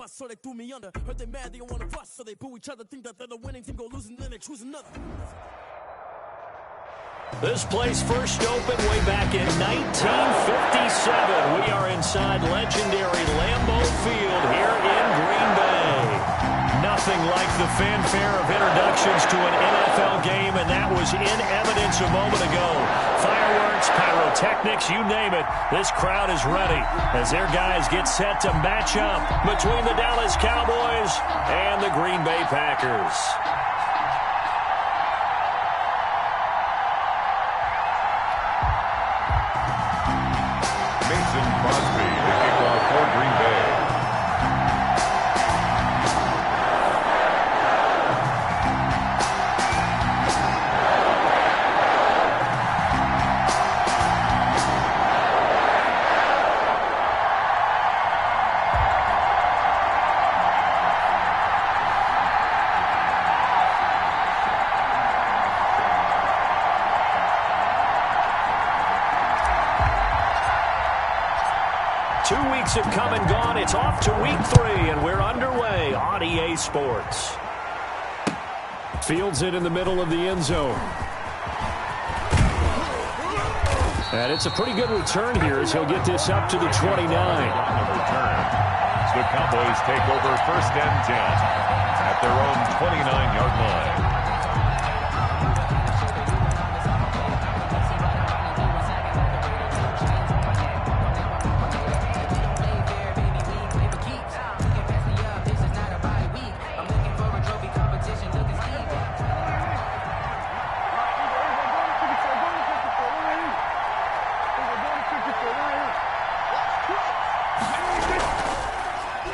bust, so they threw me under. Heard they mad, they don't want to bust, so they boo each other. Think that they're the winning team, go losing, then they choose another. This place first opened way back in 1957. We are inside legendary Lambeau Field here in Green Bay. Nothing like the fanfare of introductions to an NFL game, and that was in evidence a moment ago. Fireworks, pyrotechnics, you name it. This crowd is ready as their guys get set to match up between the Dallas Cowboys and the Green Bay Packers. Crosby, the kickoff for Green Bay. 2 weeks have come and gone. It's off to week 3, and we're underway on EA Sports. Fields it in the middle of the end zone. And it's a pretty good return here as he'll get this up to the 29. The Cowboys take over 1st and 10 at their own 29-yard line.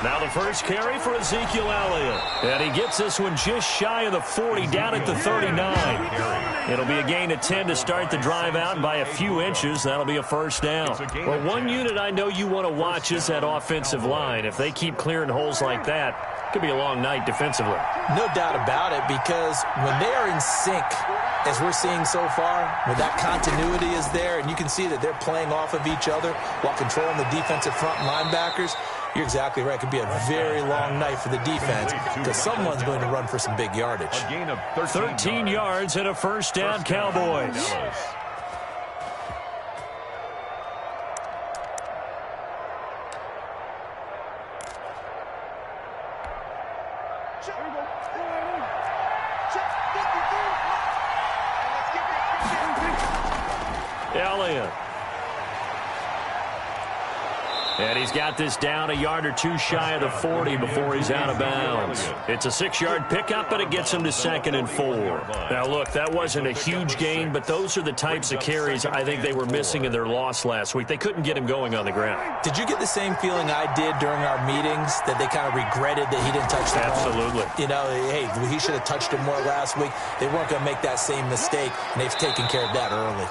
Now the first carry for Ezekiel Elliott. And he gets this one just shy of the 40, down at the 39. It'll be a gain of 10 to start the drive out, and by a few inches, that'll be a first down. Well, one unit I know you want to watch is that offensive line. If they keep clearing holes like that, it could be a long night defensively. No doubt about it, because when they are in sync, as we're seeing so far, when that continuity is there, and you can see that they're playing off of each other while controlling the defensive front linebackers, you're exactly right. It could be a very long night for the defense because someone's going to run for some big yardage. A gain of 13 yards and a first down, Cowboys. Elliott. And he's got this down a yard or two shy of the 40 before he's out of bounds. It's a 6-yard pickup, but it gets him to 2nd and 4. Now, look, that wasn't a huge gain, but those are the types of carries I think they were missing in their loss last week. They couldn't get him going on the ground. Did you get the same feeling I did during our meetings, that they kind of regretted that he didn't touch the ball? Absolutely. You know, hey, he should have touched it more last week. They weren't going to make that same mistake, and they've taken care of that early.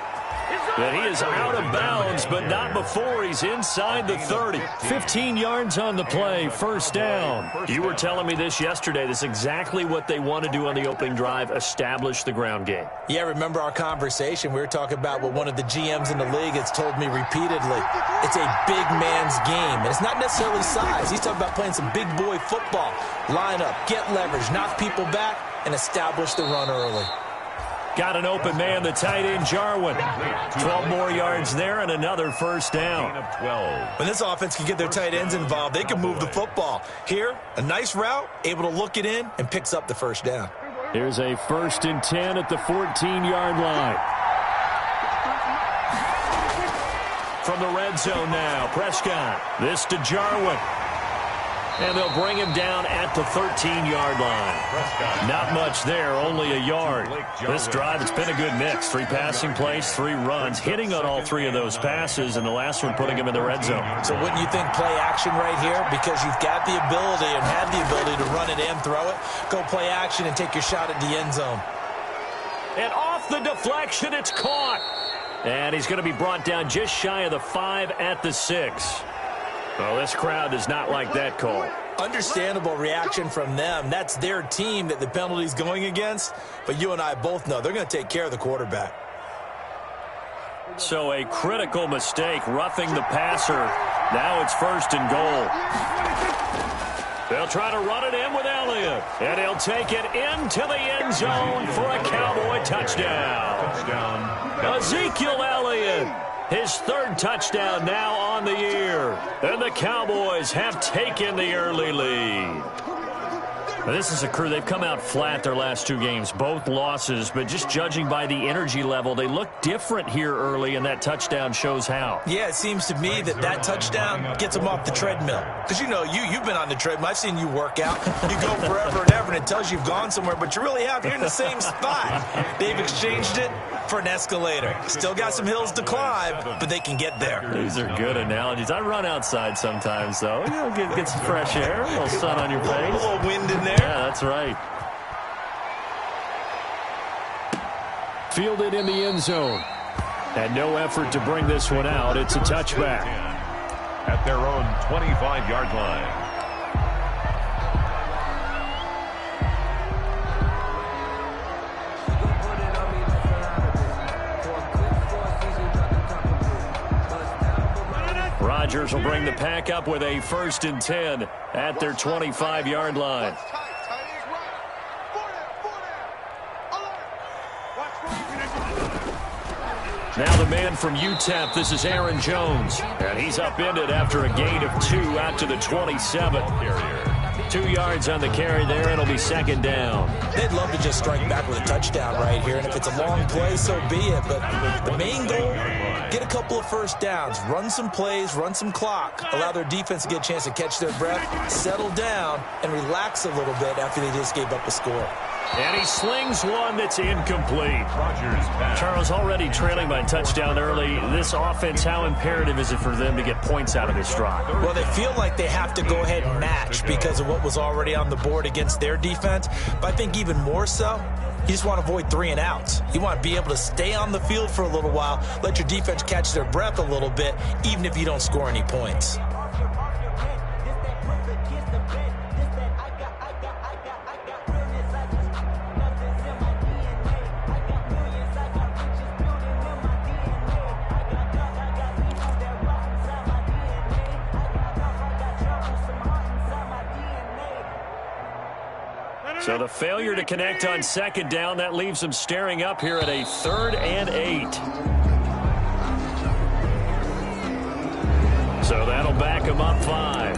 And he is out of bounds, but not before he's inside the 30. 15 yards on the play, first down. You were telling me this yesterday. This is exactly what they want to do on the opening drive, establish the ground game. Yeah, remember our conversation? We were talking about what one of the GMs in the league has told me repeatedly. It's a big man's game, and it's not necessarily size. He's talking about playing some big boy football. Line up, get leverage, knock people back, and establish the run early. Got an open man, the tight end, Jarwin. 12 more yards there and another first down. When this offense can get their tight ends involved, they can move the football. Here, a nice route, able to look it in, and picks up the first down. Here's a 1st and 10 at the 14-yard line. From the red zone now, Prescott. This to Jarwin. And they'll bring him down at the 13-yard line. Not much there, only a yard. This drive, it's been a good mix. 3 passing plays, 3 runs, hitting on all 3 of those passes, and the last one putting him in the red zone. So wouldn't you think play action right here? Because you've got the ability and have the ability to run it and throw it. Go play action and take your shot at the end zone. And off the deflection, it's caught. And he's going to be brought down just shy of the 5 at the 6. Well, this crowd does not like that call. Understandable reaction from them. That's their team that the penalty's going against. But you and I both know they're going to take care of the quarterback. So a critical mistake, roughing the passer. Now it's 1st and goal. They'll try to run it in with Elliott. And he'll take it into the end zone for a Cowboy touchdown. Ezekiel Elliott, his third touchdown now on the year. And the Cowboys have taken the early lead. Now, this is a crew, they've come out flat their last two games, both losses, but just judging by the energy level, they look different here early, and that touchdown shows how. Yeah, it seems to me that touchdown gets them off the treadmill. Because, you know, you've been on the treadmill. I've seen you work out. You go forever and ever, and it tells you you've gone somewhere, but you really have. You're in the same spot. They've exchanged it for an escalator. Still got some hills to climb, but they can get there. These are good analogies. I run outside sometimes, though. You know, get some fresh air, a little sun on your face. A little wind in there. Yeah, that's right. Fielded in the end zone. And no effort to bring this one out. It's a touchback. At their own 25-yard line. Rodgers will bring the pack up with a 1st and 10 at their 25-yard line. Now the man from UTEP, this is Aaron Jones. And he's upended after a gain of 2 out to the 27. 2 yards on the carry there, and it'll be 2nd down. They'd love to just strike back with a touchdown right here, and if it's a long play, so be it. But the main goal, get a couple of first downs, run some plays, run some clock, allow their defense to get a chance to catch their breath, settle down, and relax a little bit after they just gave up a score. And he slings one that's incomplete. Charles, already trailing by a touchdown early. This offense, how imperative is it for them to get points out of this drive? Well, they feel like they have to go ahead and match because of what was already on the board against their defense. But I think even more so, you just want to avoid 3 and outs. You want to be able to stay on the field for a little while, let your defense catch their breath a little bit, even if you don't score any points. So the failure to connect on 2nd down, that leaves them staring up here at a 3rd and 8. So that'll back them up 5.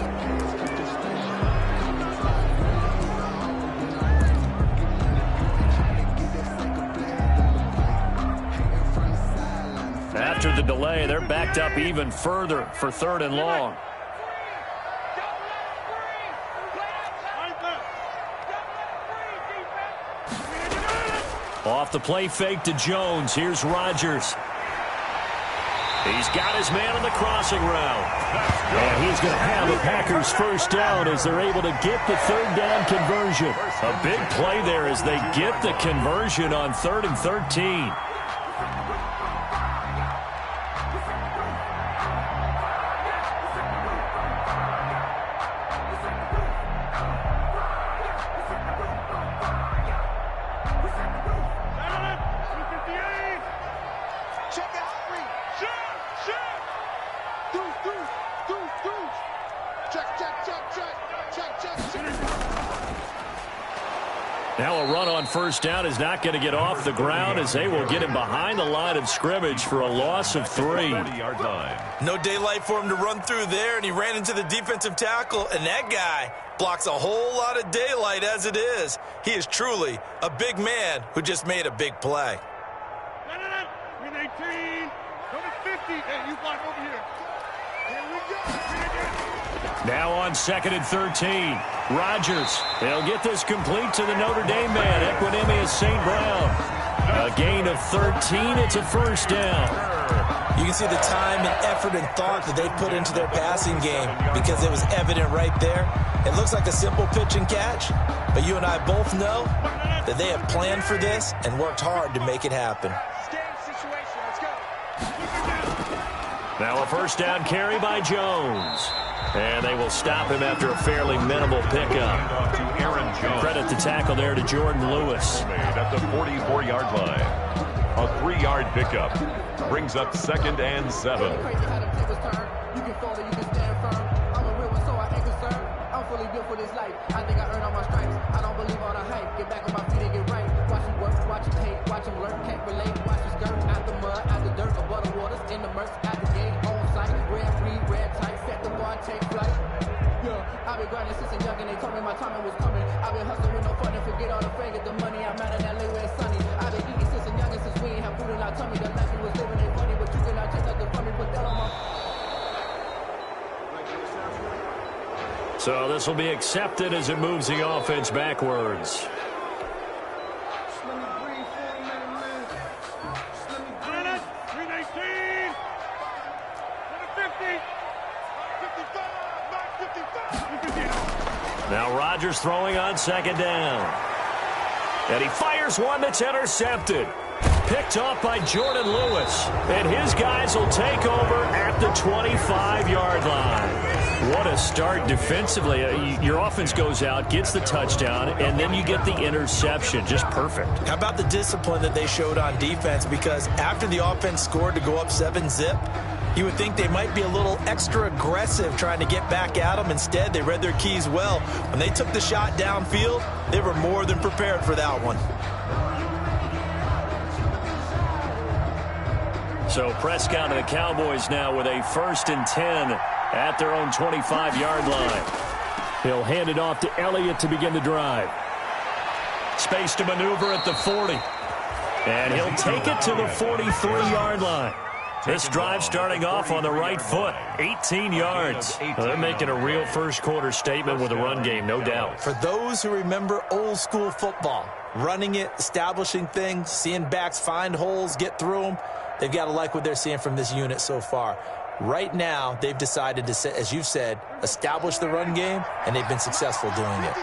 After the delay, they're backed up even further for 3rd and long. Off the play fake to Jones. Here's Rodgers. He's got his man on the crossing route. And he's going to have a Packers 1st down as they're able to get the 3rd down conversion. A big play there as they get the conversion on 3rd and 13. Now a run on 1st down is not going to get off the ground as they will get him behind the line of scrimmage for a loss of 3. No daylight for him to run through there, and he ran into the defensive tackle, and that guy blocks a whole lot of daylight as it is. He is truly a big man who just made a big play. Green 18, number 50, hey, you block over here. Here we go. Now on 2nd and 13. Rodgers. They'll get this complete to the Notre Dame man, Equinemius St. Brown. A gain of 13. It's a 1st down. You can see the time and effort and thought that they put into their passing game because it was evident right there. It looks like a simple pitch and catch, but you and I both know that they have planned for this and worked hard to make it happen. Now a 1st down carry by Jones. And they will stop him after a fairly minimal pickup. Credit the tackle there to Jordan Lewis. At the 44-yard line. A 3-yard pickup brings up 2nd and 7. You can fold it, you can stand firm. I'm a real one, so I ain't concerned. I'm fully built for this life. life. I think I earned all my stripes. I don't believe all the hype. Get back on my feet and get right. Watch him work, watch him hate, watch him lurk, can't relate. Watch him skirt out the mud, out the dirt, above the waters, in the murks, out the gate, on site. Red free, red tight, set the bar, take flight. Yeah, I've been grinding since a young and they told me my timing was coming. I've been hustling with no fun and forget all the fame, get the money. I'm out of that late where it's sunny. I've been eating since a young and since we ain't have food in our tummy. The life we was living ain't funny, but you cannot take nothing from me. Put that on my... So this will be accepted as it moves the offense backwards. Now Rodgers throwing on second down. And he fires one that's intercepted. Picked off by Jordan Lewis. And his guys will take over at the 25-yard line. What a start defensively. Your offense goes out, gets the touchdown, and then you get the interception. Just perfect. How about the discipline that they showed on defense? Because after the offense scored to go up 7-zip, you would think they might be a little extra aggressive trying to get back at them. Instead, they read their keys well. When they took the shot downfield, they were more than prepared for that one. So Prescott and the Cowboys now with a 1st and 10 at their own 25-yard line. He'll hand it off to Elliott to begin the drive. Space to maneuver at the 40. And he'll take it to the 43-yard line. This drive starting off on the right foot, 18 yards. Well, they're making a real first-quarter statement with a run game, no doubt. For those who remember old-school football, running it, establishing things, seeing backs find holes, get through them, they've got to like what they're seeing from this unit so far. Right now, they've decided to, as you've said, establish the run game, and they've been successful doing it.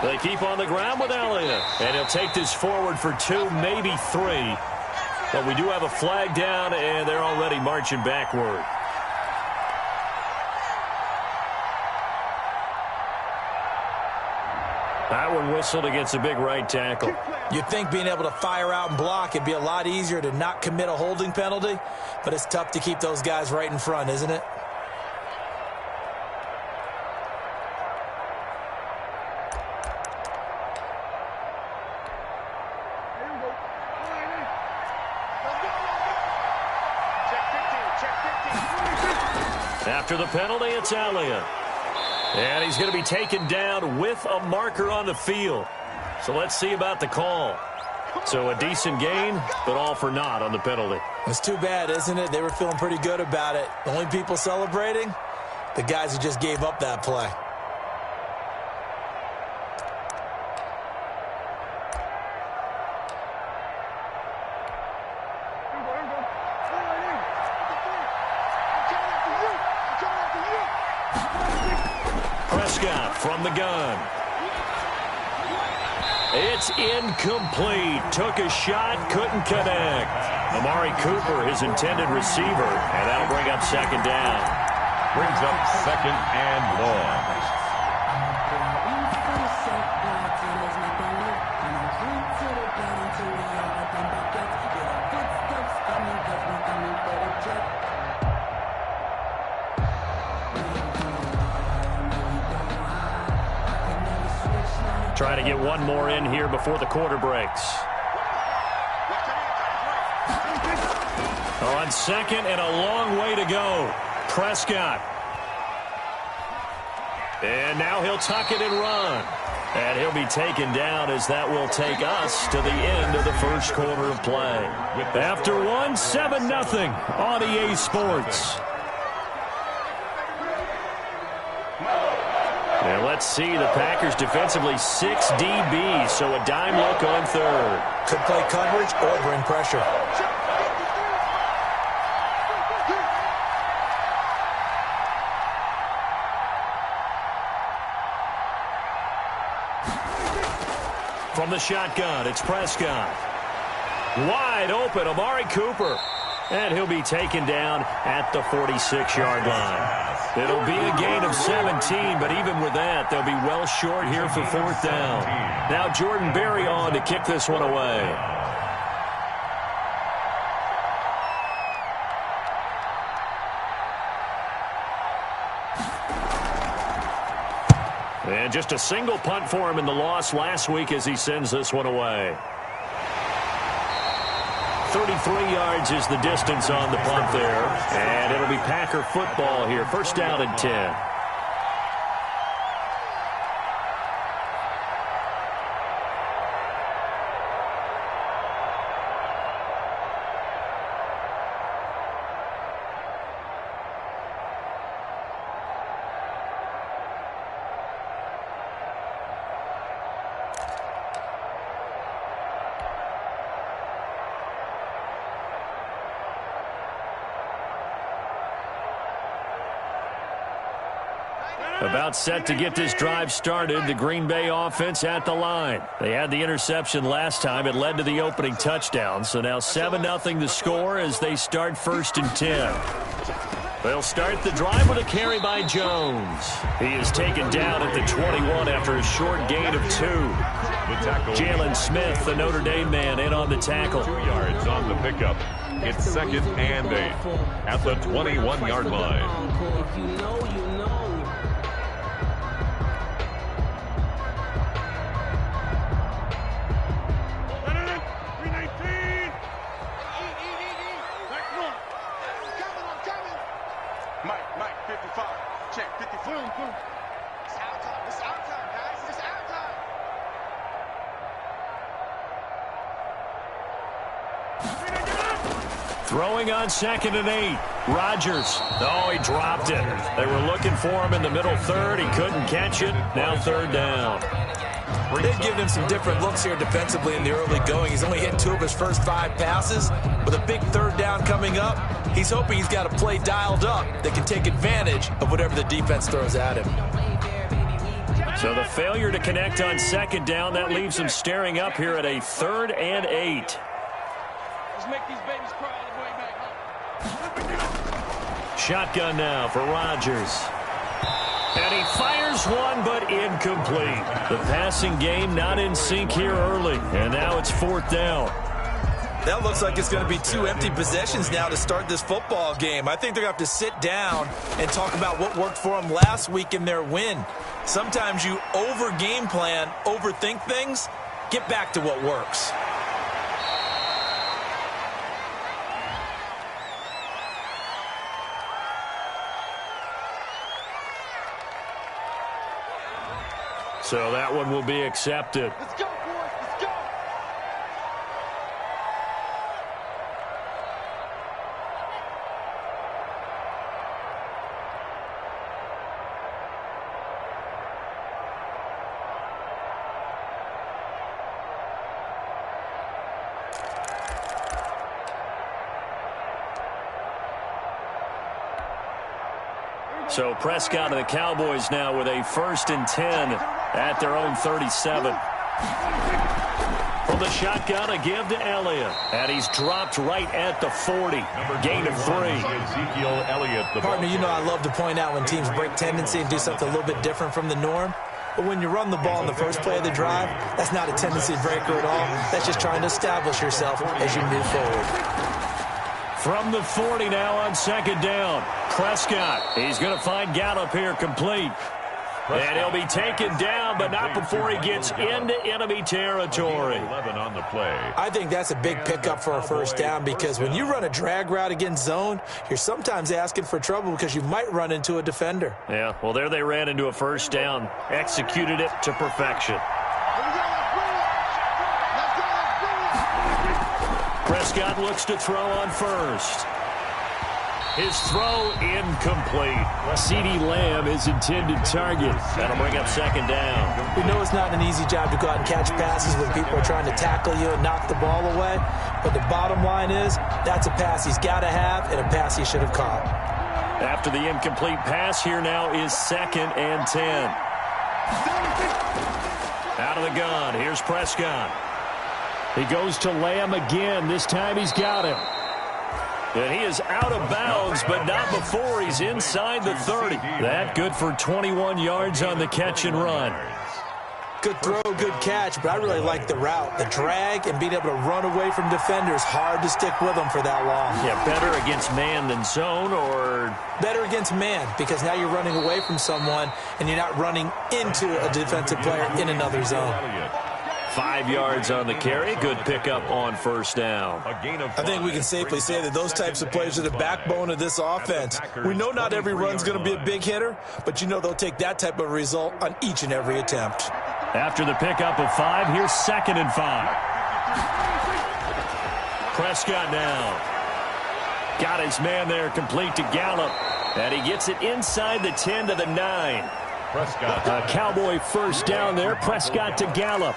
They keep on the ground with Elliott, and he'll take this forward for 2, maybe 3. But we do have a flag down, and they're already marching backward. That one whistled against a big right tackle. You'd think being able to fire out and block it'd be a lot easier to not commit a holding penalty, but it's tough to keep those guys right in front, isn't it? After the penalty, it's Elliott. And he's going to be taken down with a marker on the field. So let's see about the call. So a decent gain, but all for naught on the penalty. It's too bad, isn't it? They were feeling pretty good about it. The only people celebrating, the guys who just gave up that play. Prescott from the gun. It's incomplete. Took a shot, couldn't connect. Amari Cooper, his intended receiver, and that'll bring up second down. Brings up 2nd and long. Trying to get one more in here before the quarter breaks. On second and a long way to go. Prescott. And now he'll tuck it and run. And he'll be taken down as that will take us to the end of the first quarter of play. After one, 7-0 on EA Sports. And let's see, the Packers defensively 6 DBs, so a dime look on third. Could play coverage or bring pressure. From the shotgun, it's Prescott. Wide open, Amari Cooper. And he'll be taken down at the 46-yard line. It'll be a gain of 17, but even with that, they'll be well short here for 4th down. Now Jordan Berry on to kick this one away. And just a single punt for him in the loss last week as he sends this one away. 33 yards is the distance on the punt there. And it'll be Packer football here. First down and 10. About set to get this drive started, the Green Bay offense at the line. They had the interception last time. It led to the opening touchdown. So now 7-0 the score as they start first and 10. They'll start the drive with a carry by Jones. He is taken down at the 21 after a short gain of 2. Jalen Smith, the Notre Dame man, in on the tackle. 2 yards on the pickup. It's second and 8 at the 21-yard line. Mike, 55. Check, 55. It's our time. It's our time, guys. It's our time. Throwing on second and 8. Rodgers. Oh, he dropped it. They were looking for him in the middle third. He couldn't catch it. Now third down. They've given him some different looks here defensively in the early going. He's only hit 2 of his first 5 passes. With a big third down coming up, he's hoping he's got a play dialed up that can take advantage of whatever the defense throws at him. So the failure to connect on second down, that leaves him staring up here at a third and 8. Let's make these babies cry all the way back. Shotgun now for Rodgers. And he fires one, but incomplete. The passing game not in sync here early. And now it's fourth down. That looks like it's going to be 2 empty possessions now to start this football game. I think they're going to have to sit down and talk about what worked for them last week in their win. Sometimes you over-game plan, overthink things, get back to what works. So that one will be accepted. Let's go, boys. Let's go. So Prescott and the Cowboys now with a first and 10 at their own 37. From the shotgun, a give to Elliott. And he's dropped right at the 40. Gain of 3. Ezekiel Elliott. Partner, you know I love to point out when teams break tendency and do something a little bit different from the norm. But when you run the ball in the first play of the drive, that's not a tendency breaker at all. That's just trying to establish yourself as you move forward. From the 40 now on second down. Prescott, he's going to find Gallup here complete. And he'll be taken down, but not before he gets into enemy territory. 11 on the play. I think that's a big pickup for a first down because when you run a drag route against zone, you're sometimes asking for trouble because you might run into a defender. Yeah, well, there they ran into a first down. Executed it to perfection. Prescott looks to throw on first. His throw incomplete. CeeDee Lamb is intended target. That'll bring up second down. We know it's not an easy job to go out and catch passes when people are trying to tackle you and knock the ball away. But the bottom line is that's a pass he's got to have and a pass he should have caught. After the incomplete pass, here now is second and 10. Out of the gun, here's Prescott. He goes to Lamb again. This time he's got him. And he is out of bounds, but not before he's inside the 30. That good for 21 yards on the catch and run. Good throw, good catch, but I really like the route. The drag and being able to run away from defenders, hard to stick with them for that long. Yeah, better against man than zone, or? Better against man, because now you're running away from someone and you're not running into a defensive player in another zone. 5 yards on the carry. Good pickup on first down. I think we can safely say that those types of players are the backbone of this offense. We know not every run's going to be a big hitter, but you know they'll take that type of result on each and every attempt. After the pickup of 5, here's 2nd and 5. Prescott now. Got his man there, complete to Gallup. And he gets it inside the 10 to the 9. Prescott. A Cowboy first down there. Prescott to Gallup.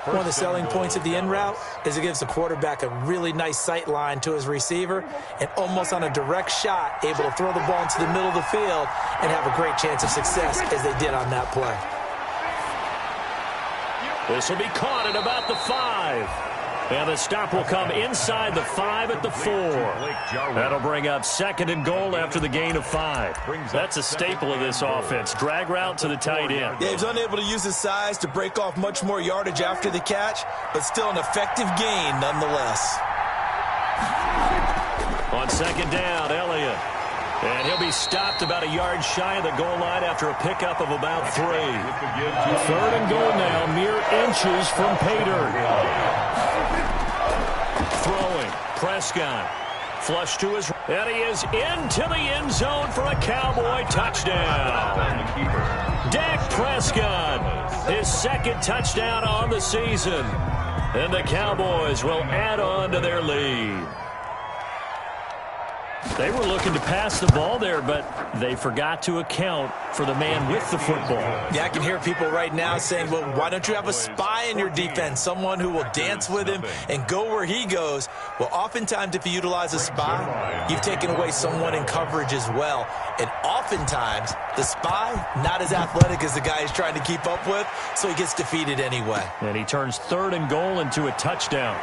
One of the selling points of the in route is it gives the quarterback a really nice sight line to his receiver and almost on a direct shot able to throw the ball into the middle of the field and have a great chance of success as they did on that play. This will be caught at about the 5. And the stop will come inside the 5 at the 4. That'll bring up 2nd and goal after the gain of 5. That's a staple of this offense. Drag route to the tight end. Yeah, he's unable to use his size to break off much more yardage after the catch, but still an effective gain nonetheless. On 2nd down, Elliott. And he'll be stopped about a yard shy of the goal line after a pickup of about 3. 3rd and goal now, mere inches from pay dirt. Throwing, Prescott. Flush to his, and he is into the end zone for a Cowboy touchdown. Dak Prescott, his 2nd touchdown on the season. And the Cowboys will add on to their lead. They were looking to pass the ball there, but they forgot to account for the man with the football. Yeah, I can hear people right now saying, well, why don't you have a spy in your defense, someone who will dance with him and go where he goes? Well, oftentimes if you utilize a spy, you've taken away someone in coverage as well. And oftentimes, the spy, not as athletic as the guy he's trying to keep up with, so he gets defeated anyway. And he turns 3rd and goal into a touchdown.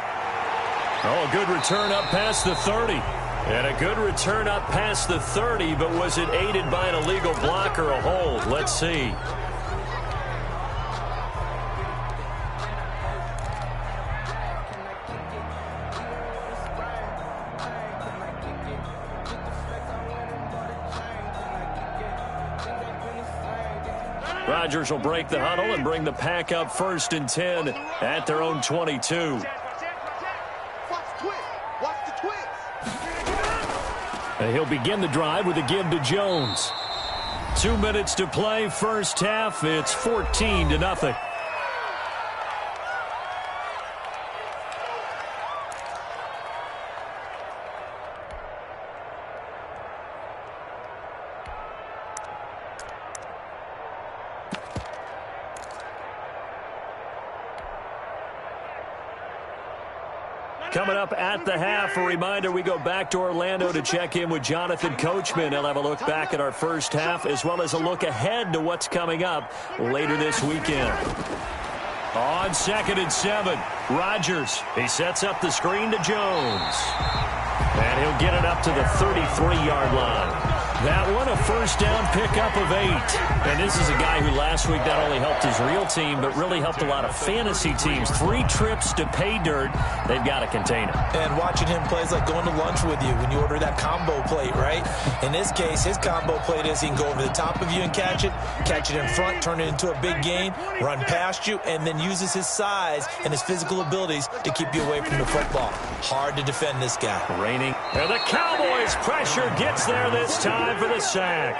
Oh, a good return up past the 30. And a good return up past the 30, but was it aided by an illegal block or a hold? Let's see. Rodgers will break the huddle and bring the pack up 1st and 10 at their own 22. And he'll begin the drive with a give to Jones. 2 minutes to play, first half. It's 14-0. Coming up at the half, a reminder, we go back to Orlando to check in with Jonathan Coachman. He'll have a look back at our first half as well as a look ahead to what's coming up later this weekend. On 2nd and 7, Rodgers. He sets up the screen to Jones. And he'll get it up to the 33-yard line. That one, a first down pickup of 8. And this is a guy who last week not only helped his real team, but really helped a lot of fantasy teams. 3 trips to pay dirt. They've got to contain him. And watching him play is like going to lunch with you when you order that combo plate, right? In this case, his combo plate is he can go over the top of you and catch it in front, turn it into a big gain, run past you, and then uses his size and his physical abilities to keep you away from the football. Hard to defend this guy. Raining. And the Cowboys pressure gets there this time for the sack.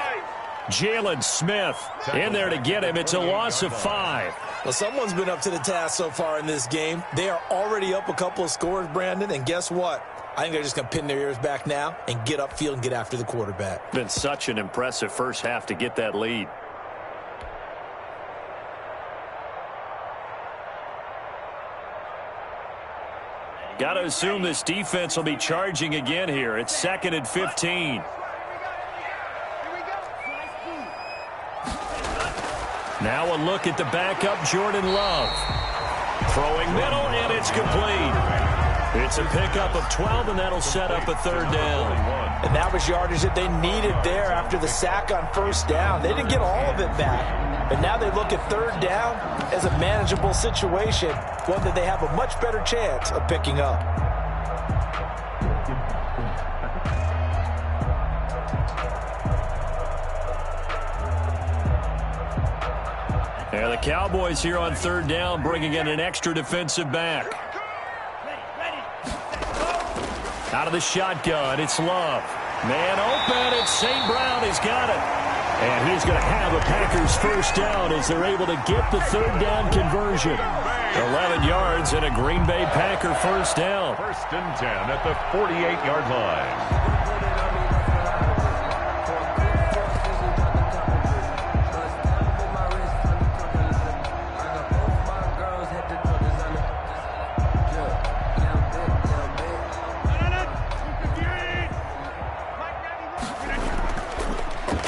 Jalen Smith in there to get him. It's a loss of 5. Well, someone's been up to the task so far in this game. They are already up a couple of scores, Brandon, and guess what? I think they're just going to pin their ears back now and get upfield and get after the quarterback. Been such an impressive first half to get that lead. Got to assume this defense will be charging again here. It's 2nd and 15. Now a look at the backup, Jordan Love. Throwing middle, and it's complete. It's a pickup of 12, and that'll set up a third down. And that was yardage that they needed there after the sack on first down. They didn't get all of it back, but now they look at third down as a manageable situation, one that they have a much better chance of picking up. And the Cowboys here on third down, bringing in an extra defensive back. Out of the shotgun, it's Love. Man open, it's St. Brown. He's got it. And he's going to have a Packers first down as they're able to get the third down conversion. 11 yards and a Green Bay Packer first down. First and 10 at the 48-yard line.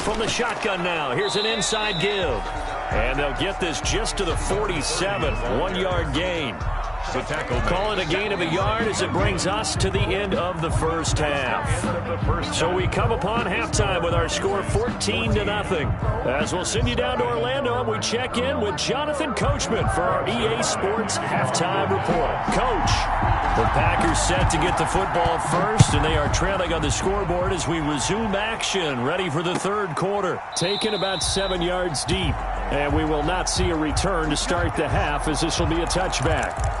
From the shotgun now, here's an inside give. And they'll get this just to the 47, 1-yard gain. Call it a gain of a yard as it brings us to the end of the first half. So we come upon halftime with our score 14-0. As we'll send you down to Orlando and we check in with Jonathan Coachman for our EA Sports Halftime Report. Coach, the Packers set to get the football first, and they are trailing on the scoreboard as we resume action, ready for the third quarter. Taken about 7 yards deep, and we will not see a return to start the half as this will be a touchback.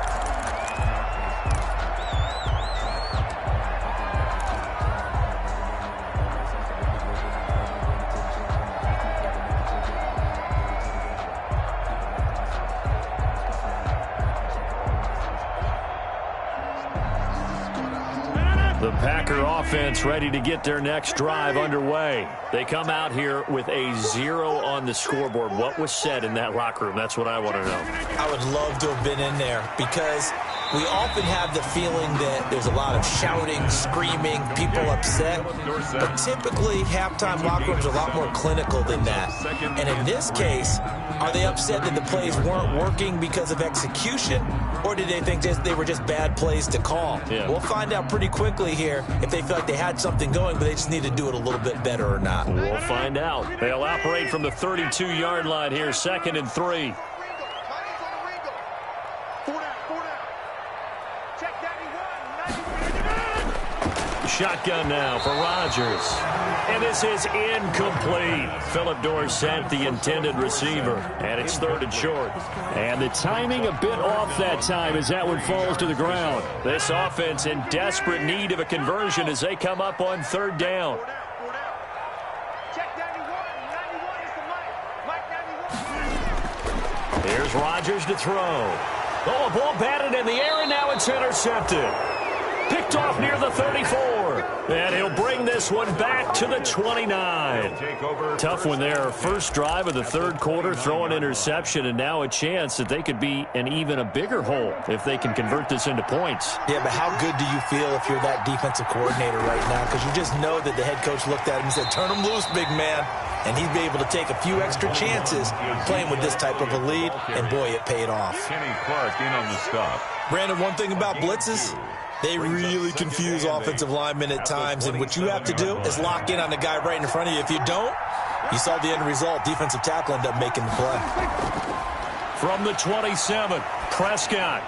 The Packer offense ready to get their next drive underway. They come out here with a 0 on the scoreboard. What was said in that locker room? That's what I want to know. I would love to have been in there because we often have the feeling that there's a lot of shouting, screaming, people upset. But typically, halftime locker rooms are a lot more clinical than that. And in this case, are they upset that the plays weren't working because of execution, or did they think they were just bad plays to call? Yeah. We'll find out pretty quickly here if they feel like they had something going, but they just need to do it a little bit better or not. We'll find out. They'll operate from the 32-yard line here, 2nd and 3. Shotgun now for Rodgers. And this is incomplete. Philip Dorsett, the intended receiver. And it's 3rd and short. And the timing a bit off that time as that one falls to the ground. This offense in desperate need of a conversion as they come up on 3rd down. Here's Rodgers to throw. Oh, a ball batted in the air, and now it's intercepted. Picked off near the 34. And he'll bring this one back to the 29. Tough one there. First drive of the third quarter, throw an interception, and now a chance that they could be in even a bigger hole if they can convert this into points. Yeah, but how good do you feel if you're that defensive coordinator right now? Because you just know that the head coach looked at him and said, turn him loose, big man. And he'd be able to take a few extra chances playing with this type of a lead, and boy, it paid off. Kenny Clark in on the stop. Brandon, one thing about blitzes, they really confuse offensive linemen at times, and what you have to do is lock in on the guy right in front of you. If you don't, you saw the end result. Defensive tackle ended up making the play. From the 27, Prescott.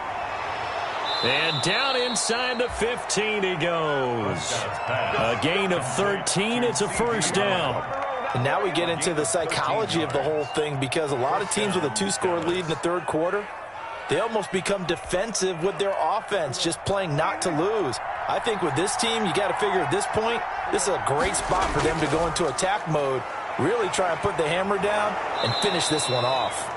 And down inside the 15 he goes. A gain of 13. It's a first down. And now we get into the psychology of the whole thing, because a lot of teams with a 2-score lead in the third quarter, they almost become defensive with their offense, just playing not to lose. I think with this team, you got to figure at this point, this is a great spot for them to go into attack mode, really try and put the hammer down and finish this one off.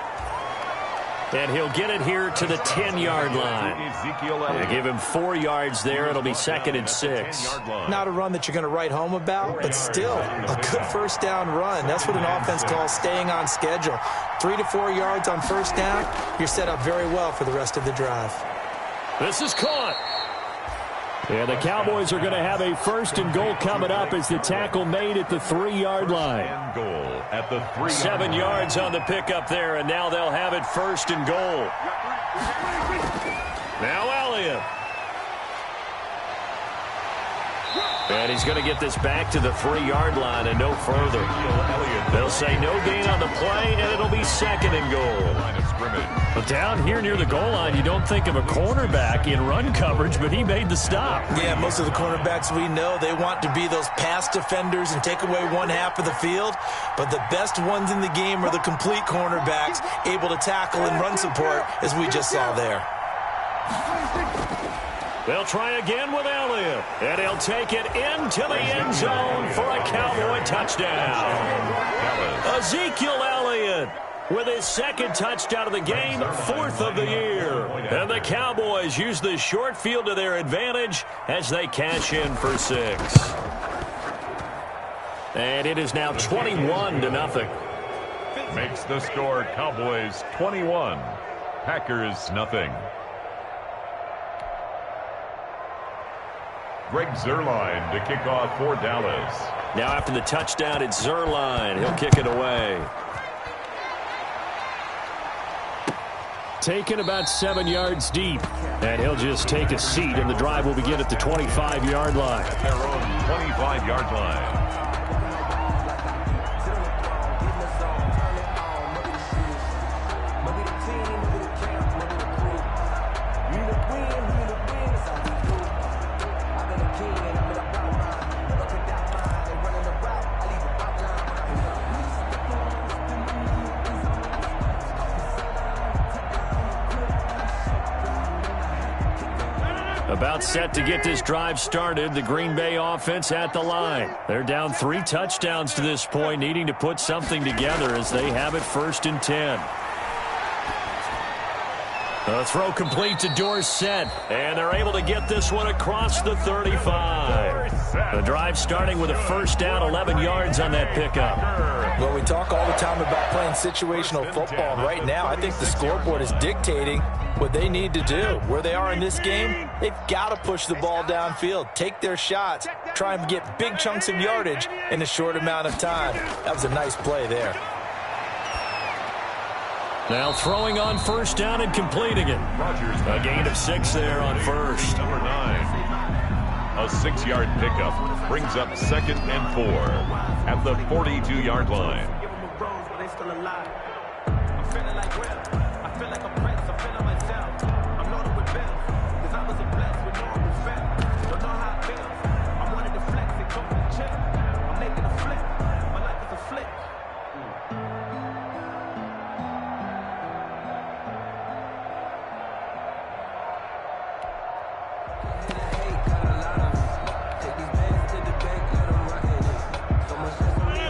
And he'll get it here to the 10-yard line. They give him 4 yards there. It'll be 2nd and 6. Not a run that you're going to write home about, but still a good first down run. That's what an offense calls staying on schedule. 3 to 4 yards on first down, you're set up very well for the rest of the drive. This is caught. And the Cowboys are going to have a 1st and goal coming up as the tackle made at the 3-yard line. At the 3 7 yards on the pickup there, and now they'll have it 1st and goal. Now Elliott. And he's going to get this back to the 3-yard line and no further. They'll say no gain on the play, and it'll be 2nd and goal. But down here near the goal line, you don't think of a cornerback in run coverage, but he made the stop. Yeah, most of the cornerbacks we know, they want to be those pass defenders and take away one half of the field. But the best ones in the game are the complete cornerbacks, able to tackle and run support, as we just saw there. They'll try again with Elliott, and he'll take it into the end zone for a Cowboy touchdown. Ezekiel Elliott with his 2nd touchdown of the game, 4th of the year. And the Cowboys use the short field to their advantage as they cash in for 6. And it is now 21-0. Makes the score Cowboys 21, Packers nothing. Greg Zuerlein to kick off for Dallas. Now after the touchdown, it's Zuerlein. He'll kick it away. Taken about 7 yards deep. And he'll just take a seat, and the drive will begin at the 25-yard line. At their own 25-yard line. About set to get this drive started, the Green Bay offense at the line. They're down 3 touchdowns to this point, needing to put something together as they have it 1st and 10. The throw complete to Dorsett, and they're able to get this one across the 35. The drive starting with a 1st down, 11 yards on that pickup. Well, we talk all the time about playing situational football, and right now I think the scoreboard is dictating what they need to do. Where they are in this game, they've got to push the ball downfield, take their shots, try and get big chunks of yardage in a short amount of time. That was a nice play there. Now throwing on 1st down and completing it. A gain of 6 there on 1st. Number 9. A 6-yard pickup brings up 2nd and 4 at the 42-yard line.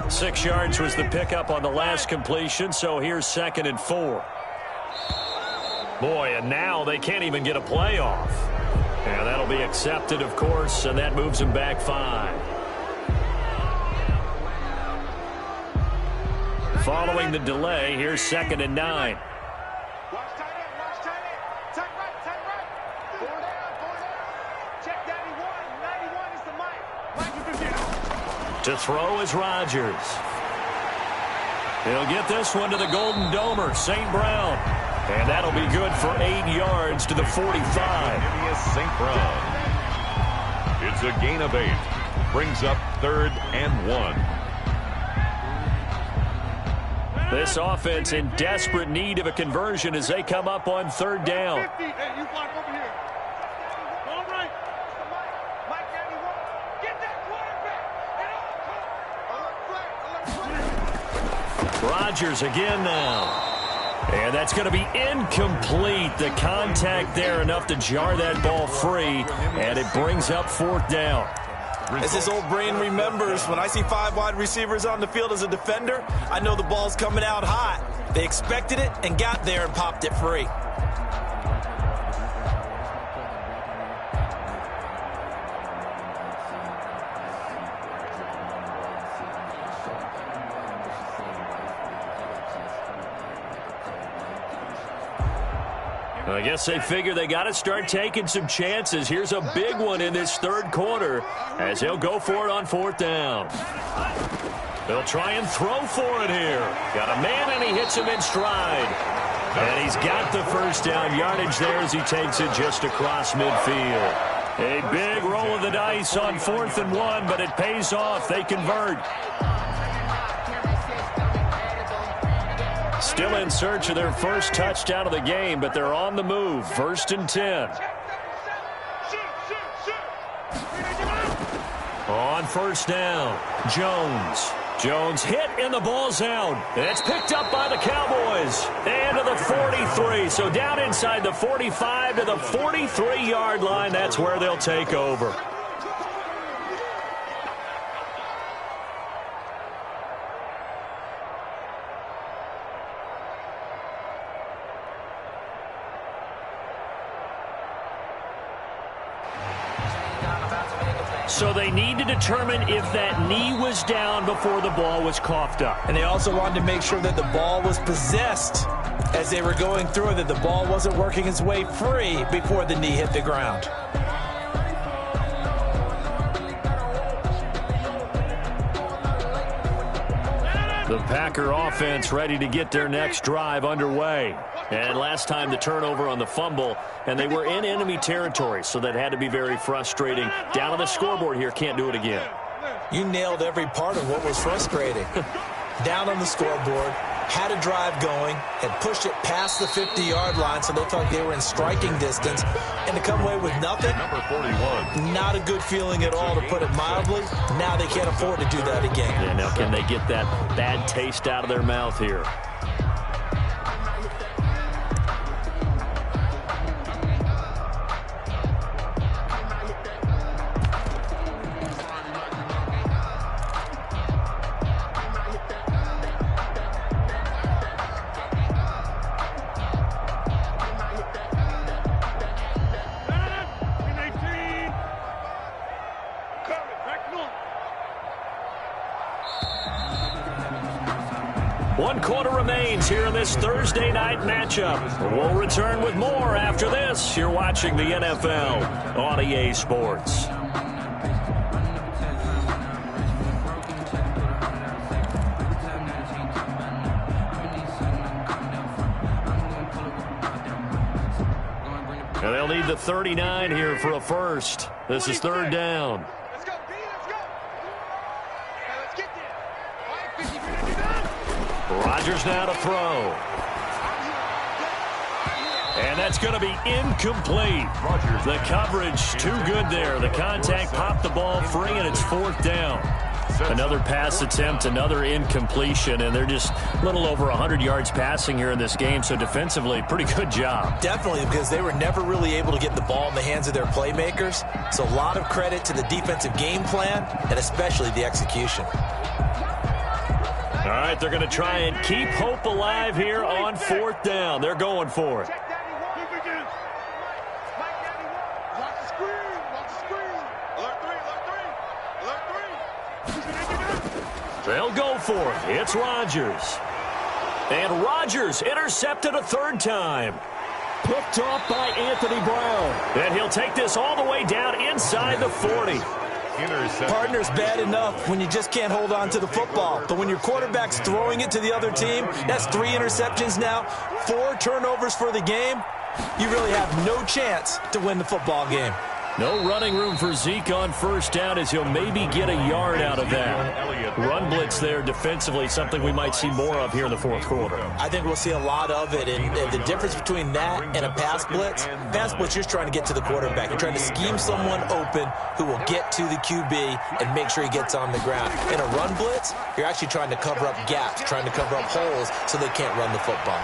Six yards was the pickup on the last completion, so here's 2nd and 4. Boy, and now they can't even get a play off. And that'll be accepted, of course, and that moves them back 5. Following the delay, here's 2nd and 9. To throw is Rodgers. He'll get this one to the Golden Domer, St. Brown. And that'll be good for 8 yards to the 45. St. Brown. It's a gain of 8. Brings up 3rd and 1. This offense in desperate need of a conversion as they come up on 3rd down. Rodgers again now. And that's going to be incomplete. The contact there enough to jar that ball free, and it brings up 4th down. As his old brain remembers, when I see 5 wide receivers on the field as a defender, I know the ball's coming out hot. They expected it and got there and popped it free. I guess they figure they got to start taking some chances. Here's a big one in this 3rd quarter as he'll go for it on 4th down. They'll try and throw for it here. Got a man, and he hits him in stride. And he's got the 1st down yardage there as he takes it just across midfield. A big roll of the dice on 4th and 1, but it pays off. They convert. Still in search of their first touchdown of the game, but they're on the move. 1st and 10. On 1st down, Jones hit and the ball's out. It's picked up by the Cowboys. And to the 43. So down inside the 45 to the 43-yard line. That's where they'll take over. So they need to determine if that knee was down before the ball was coughed up. And they also wanted to make sure that the ball was possessed as they were going through, that the ball wasn't working its way free before the knee hit the ground. The Packer offense ready to get their next drive underway. And last time the turnover on the fumble, and they were in enemy territory, so that had to be very frustrating. Down on the scoreboard here, can't do it again. You nailed every part of what was frustrating. Down on the scoreboard, had a drive going, had pushed it past the 50-yard line, so they felt like they were in striking distance, and to come away with nothing, Number 41. not a good feeling at all, to put it mildly. Now they can't afford to do that again. Yeah, now can they get that bad taste out of their mouth here? One quarter remains here in this Thursday night matchup. We'll return with more after this. You're watching the NFL on EA Sports. And they'll need the 39 here for a first. This is 3rd down. Rodgers now to throw. And that's going to be incomplete. The coverage too good there. The contact popped the ball free, and it's 4th down. Another pass attempt, another incompletion, and they're just a little over 100 yards passing here in this game, so defensively, pretty good job. Definitely, because they were never really able to get the ball in the hands of their playmakers. So a lot of credit to the defensive game plan, and especially the execution. All right, they're going to try and keep hope alive here on 4th down. They're going for it. They'll go for it. It's Rodgers. And Rodgers intercepted a 3rd time. Picked off by Anthony Brown. And he'll take this all the way down inside the 40. Partner's bad enough when you just can't hold on to the football. But when your quarterback's throwing it to the other team, that's 3 interceptions now, 4 turnovers for the game. You really have no chance to win the football game. No running room for Zeke on 1st down, as he'll maybe get a yard out of that. Run blitz there defensively, something we might see more of here in the 4th quarter. I think we'll see a lot of it, and the difference between that and a pass blitz, you're just trying to get to the quarterback. You're trying to scheme someone open who will get to the QB and make sure he gets on the ground. In a run blitz, you're actually trying to cover up gaps, trying to cover up holes so they can't run the football.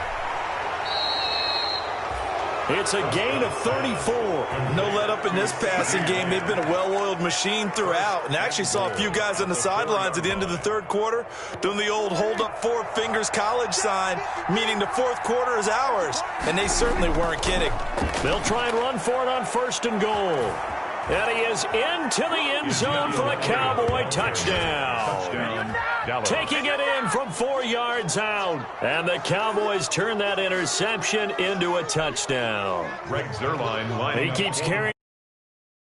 It's a gain of 34. No let up in this passing game. They've been a well-oiled machine throughout. And actually saw a few guys on the sidelines at the end of the 3rd quarter doing the old hold up 4 fingers college sign, meaning the 4th quarter is ours. And they certainly weren't kidding. They'll try and run for it on 1st and goal. And he is into the end zone for a Cowboy touchdown. Taking it in from 4 yards out. And the Cowboys turn that interception into a touchdown. Greg Zuerlein. He keeps carrying.